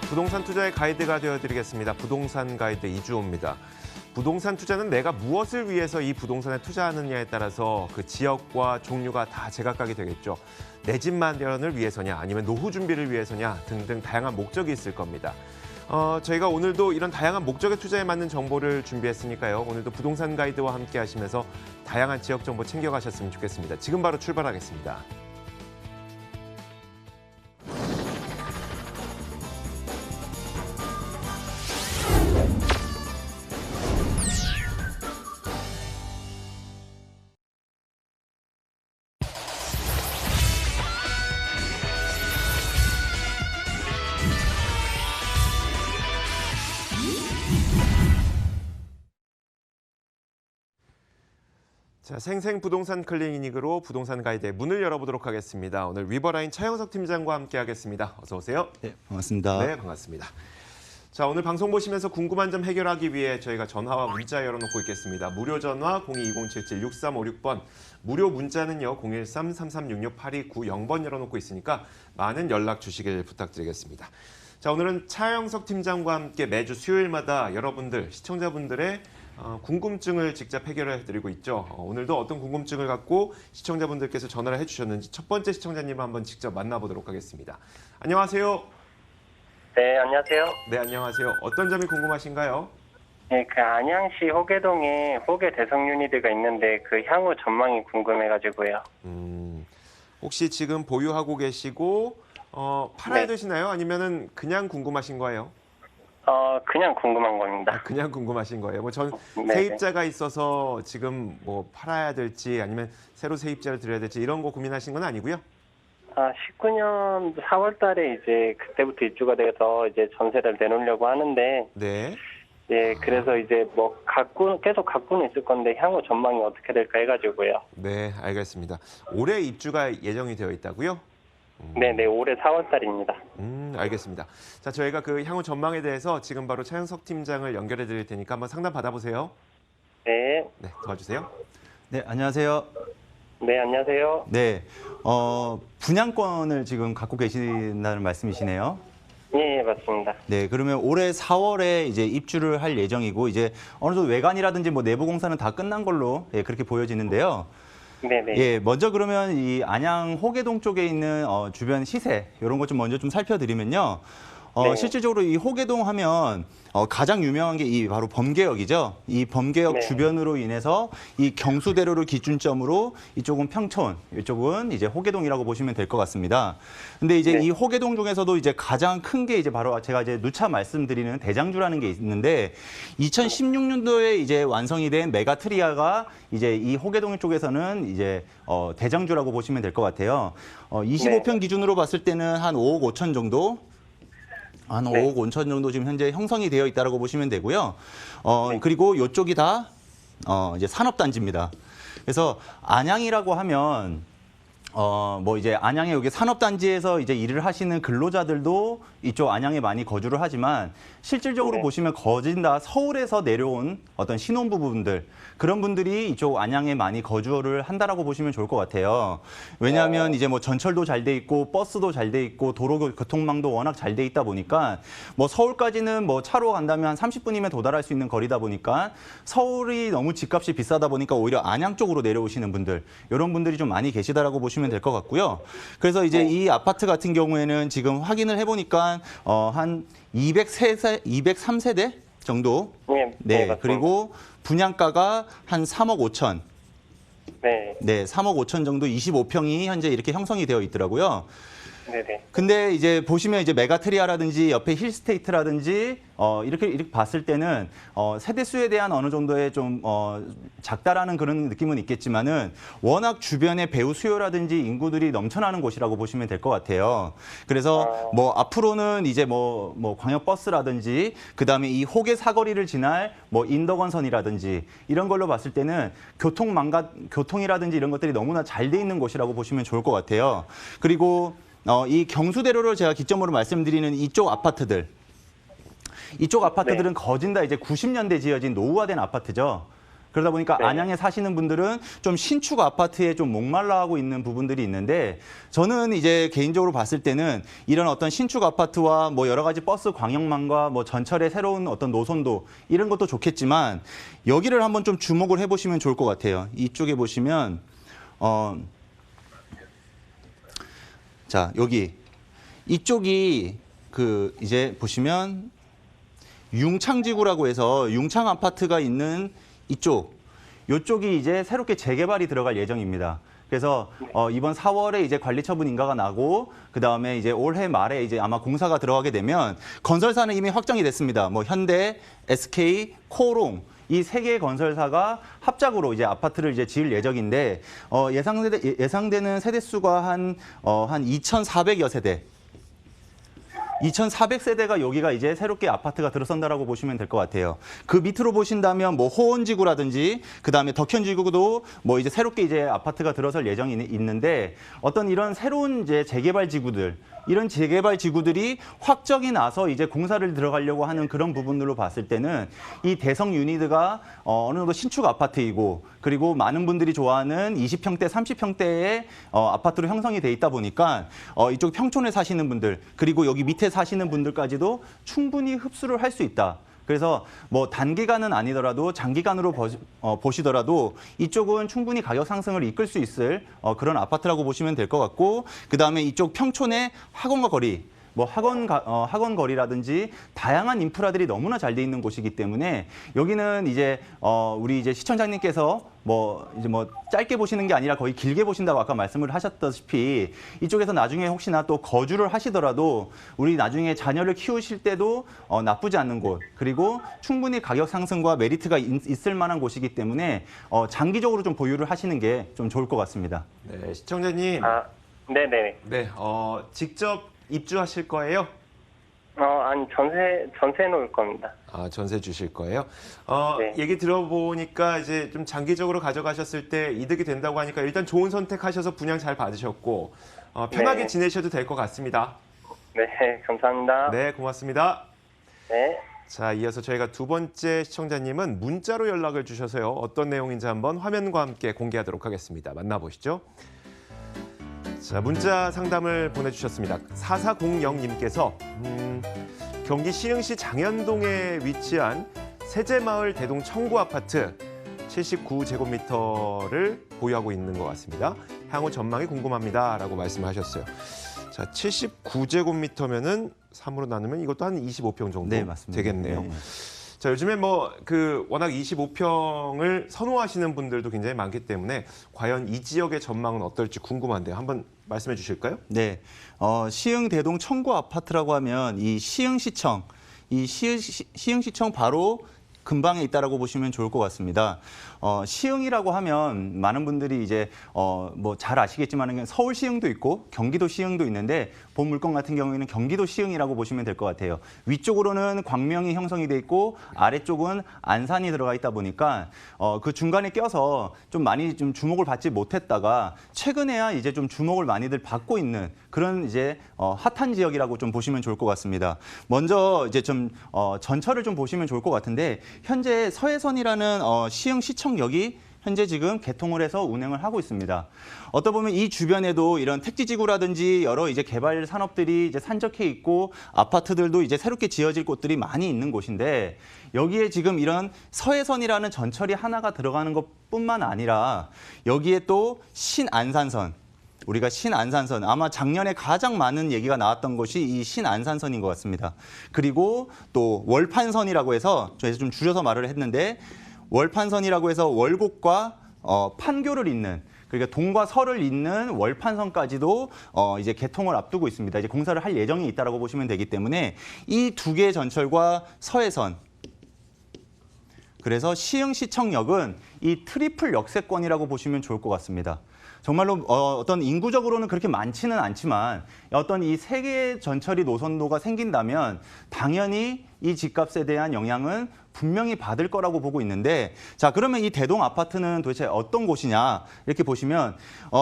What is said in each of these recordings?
부동산 투자의 가이드가 되어드리겠습니다. 부동산 가이드 이주호입니다. 부동산 투자는 내가 무엇을 위해서 이 부동산에 투자하느냐에 따라서 그 지역과 종류가 다 제각각이 되겠죠. 내 집 마련을 위해서냐 아니면 노후 준비를 위해서냐 등등 다양한 목적이 있을 겁니다. 저희가 오늘도 이런 다양한 목적의 투자에 맞는 정보를 준비했으니까요. 오늘도 부동산 가이드와 함께 하시면서 다양한 지역 정보 챙겨가셨으면 좋겠습니다. 지금 바로 출발하겠습니다. 자, 생생부동산 클리닉으로 부동산 가이드의 문을 열어보도록 하겠습니다. 오늘 리버라인 차영석 팀장과 함께하겠습니다. 어서 오세요. 네, 반갑습니다. 네, 반갑습니다. 자, 오늘 방송 보시면서 궁금한 점 해결하기 위해 저희가 전화와 문자 열어놓고 있겠습니다. 무료 전화 02-2077-6356번, 무료 문자는요 013-3366-8290번 열어놓고 있으니까 많은 연락 주시길 부탁드리겠습니다. 자, 오늘은 차영석 팀장과 함께 매주 수요일마다 여러분들, 시청자분들의 궁금증을 직접 해결해드리고 있죠. 오늘도 어떤 궁금증을 갖고 시청자분들께서 전화를 해주셨는지 첫 번째 시청자님을 한번 직접 만나보도록 하겠습니다. 안녕하세요. 네, 안녕하세요. 네, 안녕하세요. 어떤 점이 궁금하신가요? 네, 그 안양시 호계동에 호계 대성 유니드가 있는데 그 향후 전망이 궁금해가지고요. 혹시 지금 보유하고 계시고 팔아야 네. 되시나요? 아니면은 그냥 궁금하신 거예요? 그냥 궁금한 겁니다. 그냥 궁금하신 거예요. 뭐 전 네. 세입자가 있어서 지금 뭐 팔아야 될지 아니면 새로 세입자를 들여야 될지 이런 거 고민하신 건 아니고요. 19년 4월 달에 이제 그때부터 입주가 돼서 이제 전세를 내놓으려고 하는데, 네. 예, 그래서 이제 뭐 계속 갖고는 있을 건데 향후 전망이 어떻게 될까 해가지고요. 네, 알겠습니다. 올해 입주가 예정이 되어 있다고요? 네, 올해 4월 달입니다. 알겠습니다. 자, 저희가 그 향후 전망에 대해서 지금 바로 차영석 팀장을 연결해 드릴 테니까 한번 상담 받아보세요. 네, 네, 도와주세요. 네, 안녕하세요. 네, 안녕하세요. 네, 분양권을 지금 갖고 계신다는 말씀이시네요. 예, 맞습니다. 네, 그러면 올해 4월에 이제 입주를 할 예정이고 이제 어느 정도 외관이라든지 뭐 내부 공사는 다 끝난 걸로 그렇게 보여지는데요. 네네. 예, 먼저 그러면 이 안양 호계동 쪽에 있는 주변 시세 이런 것 좀 먼저 좀 살펴드리면요. 네. 실질적으로 이 호계동 하면 가장 유명한 게 이 바로 범계역이죠. 이 범계역 네. 주변으로 인해서 이 경수대로를 기준점으로 이쪽은 평촌, 이쪽은 이제 호계동이라고 보시면 될 것 같습니다. 근데 이제 네. 이 호계동 중에서도 이제 가장 큰 게 이제 바로 제가 이제 누차 말씀드리는 대장주라는 게 있는데 2016년도에 이제 완성이 된 메가트리아가 이제 이 호계동 쪽에서는 이제 대장주라고 보시면 될 것 같아요. 25평 기준으로 봤을 때는 한 5억 5천 정도. 한 네. 5억 5천 정도 지금 현재 형성이 되어 있다고 보시면 되고요. 그리고 이쪽이 다 이제 산업단지입니다. 그래서 안양이라고 하면 뭐 이제 안양에 여기 산업단지에서 이제 일을 하시는 근로자들도 이쪽 안양에 많이 거주를 하지만 실질적으로 네. 보시면 거진 다 서울에서 내려온 어떤 신혼부부분들 그런 분들이 이쪽 안양에 많이 거주를 한다라고 보시면 좋을 것 같아요. 왜냐하면 이제 뭐 전철도 잘 돼 있고 버스도 잘 돼 있고 도로 교통망도 워낙 잘 돼 있다 보니까 뭐 서울까지는 뭐 차로 간다면 한 30분이면 도달할 수 있는 거리다 보니까 서울이 너무 집값이 비싸다 보니까 오히려 안양 쪽으로 내려오시는 분들 이런 분들이 좀 많이 계시다라고 보시면 될 것 같고요. 그래서 이제 이 아파트 같은 경우에는 지금 확인을 해보니까 한 203세대 정도. 네, 맞습니다. 그리고 분양가가 한 3억 5천. 네, 네, 3억 5천 정도 25평이 현재 이렇게 형성이 되어 있더라고요. 네네. 근데 이제 보시면 이제 메가트리아라든지 옆에 힐스테이트라든지 이렇게 봤을 때는 세대 수에 대한 어느 정도의 좀 작다라는 그런 느낌은 있겠지만은 워낙 주변에 배우 수요라든지 인구들이 넘쳐나는 곳이라고 보시면 될 것 같아요. 그래서 뭐 앞으로는 이제 뭐 광역버스라든지 그다음에 이 호계 사거리를 지날 뭐 인덕원선이라든지 이런 걸로 봤을 때는 교통이라든지 이런 것들이 너무나 잘 돼 있는 곳이라고 보시면 좋을 것 같아요. 그리고 이 경수대로를 제가 기점으로 말씀드리는 이쪽 아파트들. 이쪽 아파트들은 거진 다 이제 90년대 지어진 노후화된 아파트죠. 그러다 보니까 네. 안양에 사시는 분들은 좀 신축 아파트에 좀 목말라하고 있는 부분들이 있는데 저는 이제 개인적으로 봤을 때는 이런 어떤 신축 아파트와 뭐 여러 가지 버스 광역망과 뭐 전철의 새로운 어떤 노선도 이런 것도 좋겠지만 여기를 한번 좀 주목을 해보시면 좋을 것 같아요. 이쪽에 보시면 자 여기 이쪽이 그 이제 보시면 융창지구라고 해서 융창 아파트가 있는 이쪽이 이제 새롭게 재개발이 들어갈 예정입니다. 그래서 이번 4월에 이제 관리처분 인가가 나고 그 다음에 이제 올해 말에 이제 아마 공사가 들어가게 되면 건설사는 이미 확정이 됐습니다. 뭐 현대, SK, 코롱 이 세 개의 건설사가 합작으로 이제 아파트를 이제 지을 예정인데 예상되는 세대 수가 한 2,400여 세대. 2,400세대가 여기가 이제 새롭게 아파트가 들어선다라고 보시면 될 것 같아요. 그 밑으로 보신다면 뭐 호원지구라든지 그다음에 덕현지구도 뭐 이제 새롭게 이제 아파트가 들어설 예정이 있는데 어떤 이런 새로운 이제 재개발 지구들 이런 재개발 지구들이 확정이 나서 이제 공사를 들어가려고 하는 그런 부분들로 봤을 때는 이 대성 유니드가 어느 정도 신축 아파트이고 그리고 많은 분들이 좋아하는 20평대, 30평대의 아파트로 형성이 돼 있다 보니까 이쪽 평촌에 사시는 분들 그리고 여기 밑에 사시는 분들까지도 충분히 흡수를 할 수 있다. 그래서 뭐 단기간은 아니더라도 장기간으로 보시더라도 이쪽은 충분히 가격 상승을 이끌 수 있을 그런 아파트라고 보시면 될 것 같고 그다음에 이쪽 평촌의 학원과 거리 뭐 학원 거리라든지 다양한 인프라들이 너무나 잘 돼 있는 곳이기 때문에 여기는 이제 우리 이제 시청자님께서 뭐 짧게 보시는 게 아니라 거의 길게 보신다고 아까 말씀을 하셨다시피 이쪽에서 나중에 혹시나 또 거주를 하시더라도 우리 나중에 자녀를 키우실 때도 나쁘지 않는 곳 그리고 충분히 가격 상승과 메리트가 있을 만한 곳이기 때문에 장기적으로 좀 보유를 하시는 게 좀 좋을 것 같습니다. 네, 시청자님. 네네. 네, 직접 입주하실 거예요? 아니, 전세 놓을 겁니다. 아, 전세 주실 거예요? 네. 얘기 들어보니까 이제 좀 장기적으로 가져가셨을 때 이득이 된다고 하니까 일단 좋은 선택하셔서 분양 잘 받으셨고, 편하게 네. 지내셔도 될 것 같습니다. 네, 감사합니다. 네, 고맙습니다. 네. 자, 이어서 저희가 두 번째 시청자님은 문자로 연락을 주셔서요. 어떤 내용인지 한번 화면과 함께 공개하도록 하겠습니다. 만나보시죠. 자, 문자 상담을 보내주셨습니다. 4400님께서 경기 시흥시 장현동에 위치한 세제마을 대동 청구 아파트 79제곱미터를 보유하고 있는 것 같습니다. 향후 전망이 궁금합니다라고 말씀하셨어요. 자, 79제곱미터면은 3으로 나누면 이것도 한 25평 정도 네, 맞습니다. 되겠네요. 네. 자, 요즘에 워낙 25평을 선호하시는 분들도 굉장히 많기 때문에 과연 이 지역의 전망은 어떨지 궁금한데요. 한번 말씀해 주실까요? 네, 시흥 대동 청구 아파트라고 하면 이 시흥시청, 시흥시청 바로 근방에 있다라고 보시면 좋을 것 같습니다. 시흥이라고 하면 많은 분들이 이제 뭐 잘 아시겠지만 서울 시흥도 있고 경기도 시흥도 있는데 본 물건 같은 경우에는 경기도 시흥이라고 보시면 될 것 같아요. 위쪽으로는 광명이 형성이 돼 있고 아래쪽은 안산이 들어가 있다 보니까 그 중간에 껴서 좀 많이 좀 주목을 받지 못했다가 최근에야 이제 좀 주목을 많이들 받고 있는 그런 이제 핫한 지역이라고 좀 보시면 좋을 것 같습니다. 먼저 이제 좀 전철을 좀 보시면 좋을 것 같은데 현재 서해선이라는 시흥시청역이 현재 지금 개통을 해서 운행을 하고 있습니다. 어떻게 보면 이 주변에도 이런 택지지구라든지 여러 이제 개발 산업들이 이제 산적해 있고 아파트들도 이제 새롭게 지어질 곳들이 많이 있는 곳인데 여기에 지금 이런 서해선이라는 전철이 하나가 들어가는 것뿐만 아니라 여기에 또 신안산선 우리가 신안산선 아마 작년에 가장 많은 얘기가 나왔던 것이 이 신안산선인 것 같습니다. 그리고 또 월판선이라고 해서 저희가 좀 줄여서 말을 했는데 월판선이라고 해서 월곡과 판교를 잇는 그러니까 동과 서를 잇는 월판선까지도 이제 개통을 앞두고 있습니다. 이제 공사를 할 예정이 있다라고 보시면 되기 때문에 이 두 개의 전철과 서해선 그래서 시흥시청역은 이 트리플 역세권이라고 보시면 좋을 것 같습니다. 정말로 어떤 인구적으로는 그렇게 많지는 않지만 어떤 이 세 개의 전철이 노선도가 생긴다면 당연히 이 집값에 대한 영향은 분명히 받을 거라고 보고 있는데 자 그러면 이 대동 아파트는 도대체 어떤 곳이냐 이렇게 보시면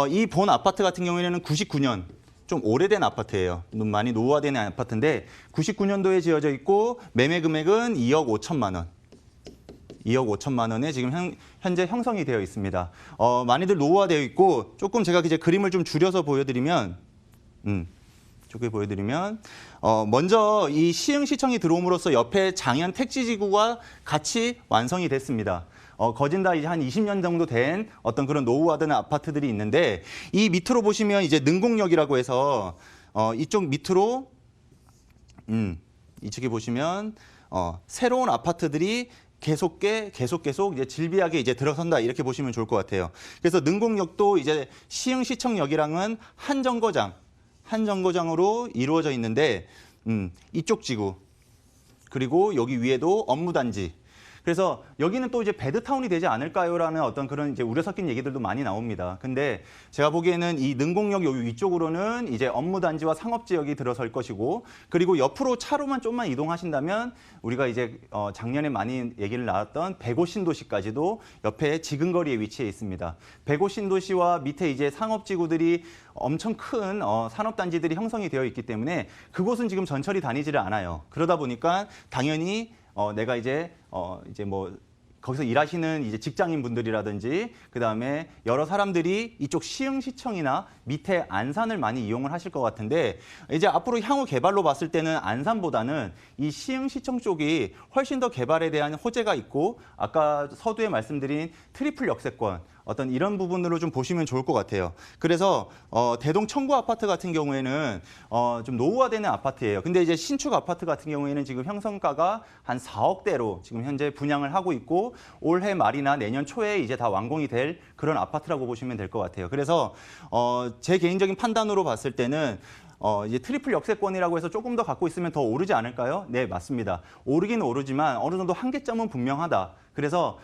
이 본 아파트 같은 경우에는 99년 좀 오래된 아파트예요. 많이 노후화된 아파트인데 99년도에 지어져 있고 매매 금액은 2억 5천만 원. 2억 5천만 원에 지금 현재 형성이 되어 있습니다. 많이들 노후화되어 있고 조금 제가 이제 그림을 좀 줄여서 보여드리면 이쪽에 보여드리면 먼저 이 시흥시청이 들어옴으로써 옆에 장현 택지지구가 같이 완성이 됐습니다. 거진 다 이제 한 20년 정도 된 어떤 그런 노후화된 아파트들이 있는데 이 밑으로 보시면 이제 능곡역이라고 해서 이쪽 밑으로 이쪽에 보시면 새로운 아파트들이 계속 이제 질비하게 이제 들어선다 이렇게 보시면 좋을 것 같아요. 그래서 능곡역도 이제 시흥시청역이랑은 한 정거장으로 이루어져 있는데 이쪽 지구 그리고 여기 위에도 업무단지. 그래서 여기는 또 이제 배드타운이 되지 않을까요라는 어떤 그런 이제 우려 섞인 얘기들도 많이 나옵니다. 근데 제가 보기에는 이 능곡역 여기 위쪽으로는 이제 업무단지와 상업지역이 들어설 것이고 그리고 옆으로 차로만 좀만 이동하신다면 우리가 이제 작년에 많이 얘기를 나왔던 백오 신도시까지도 옆에 지근거리에 위치해 있습니다. 백오 신도시와 밑에 이제 상업지구들이 엄청 큰 산업단지들이 형성이 되어 있기 때문에 그곳은 지금 전철이 다니지를 않아요. 그러다 보니까 당연히 내가 이제 뭐 거기서 일하시는 이제 직장인 분들이라든지 그다음에 여러 사람들이 이쪽 시흥시청이나 밑에 안산을 많이 이용을 하실 것 같은데 이제 앞으로 향후 개발로 봤을 때는 안산보다는 이 시흥시청 쪽이 훨씬 더 개발에 대한 호재가 있고 아까 서두에 말씀드린 트리플 역세권 어떤 이런 부분으로 좀 보시면 좋을 것 같아요. 그래서 대동 청구 아파트 같은 경우에는 좀 노후화되는 아파트예요. 근데 이제 신축 아파트 같은 경우에는 지금 형성가가 한 4억대로 지금 현재 분양을 하고 있고 올해 말이나 내년 초에 이제 다 완공이 될 그런 아파트라고 보시면 될 것 같아요. 그래서 제 개인적인 판단으로 봤을 때는 이제 트리플 역세권이라고 해서 조금 더 갖고 있으면 더 오르지 않을까요? 네, 맞습니다. 오르긴 오르지만 어느 정도 한계점은 분명하다. 그래서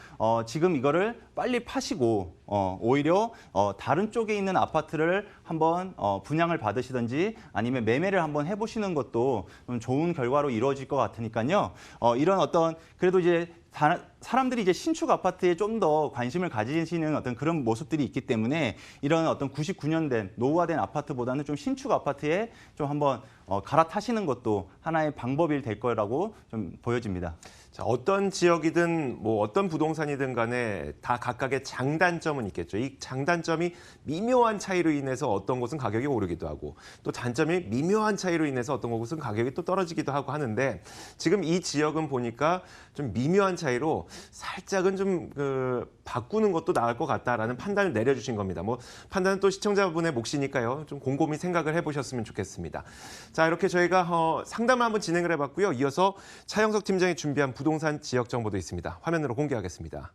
지금 이거를 빨리 파시고 오히려 다른 쪽에 있는 아파트를 한번 분양을 받으시든지 아니면 매매를 한번 해보시는 것도 좀 좋은 결과로 이루어질 것 같으니까요. 이런 어떤 그래도 이제 사람들이 이제 신축 아파트에 좀 더 관심을 가지시는 어떤 그런 모습들이 있기 때문에 이런 어떤 99년 된 노후화된 아파트보다는 좀 신축 아파트에 좀 한번 갈아타시는 것도 하나의 방법이 될 거라고 좀 보여집니다. 자, 어떤 지역이든 뭐 어떤 부동산이든 간에 다 각각의 장단점은 있겠죠. 이 장단점이 미묘한 차이로 인해서 어떤 곳은 가격이 오르기도 하고 또 단점이 미묘한 차이로 인해서 어떤 곳은 가격이 또 떨어지기도 하고 하는데 지금 이 지역은 보니까 좀 미묘한 차이로 살짝은 좀 바꾸는 것도 나을 것 같다라는 판단을 내려주신 겁니다. 뭐 판단은 또 시청자분의 몫이니까요. 좀 곰곰이 생각을 해보셨으면 좋겠습니다. 자, 이렇게 저희가 상담을 한번 진행을 해봤고요. 이어서 차영석 팀장이 준비한 부동산 지역 정보도 있습니다. 화면으로 공개하겠습니다.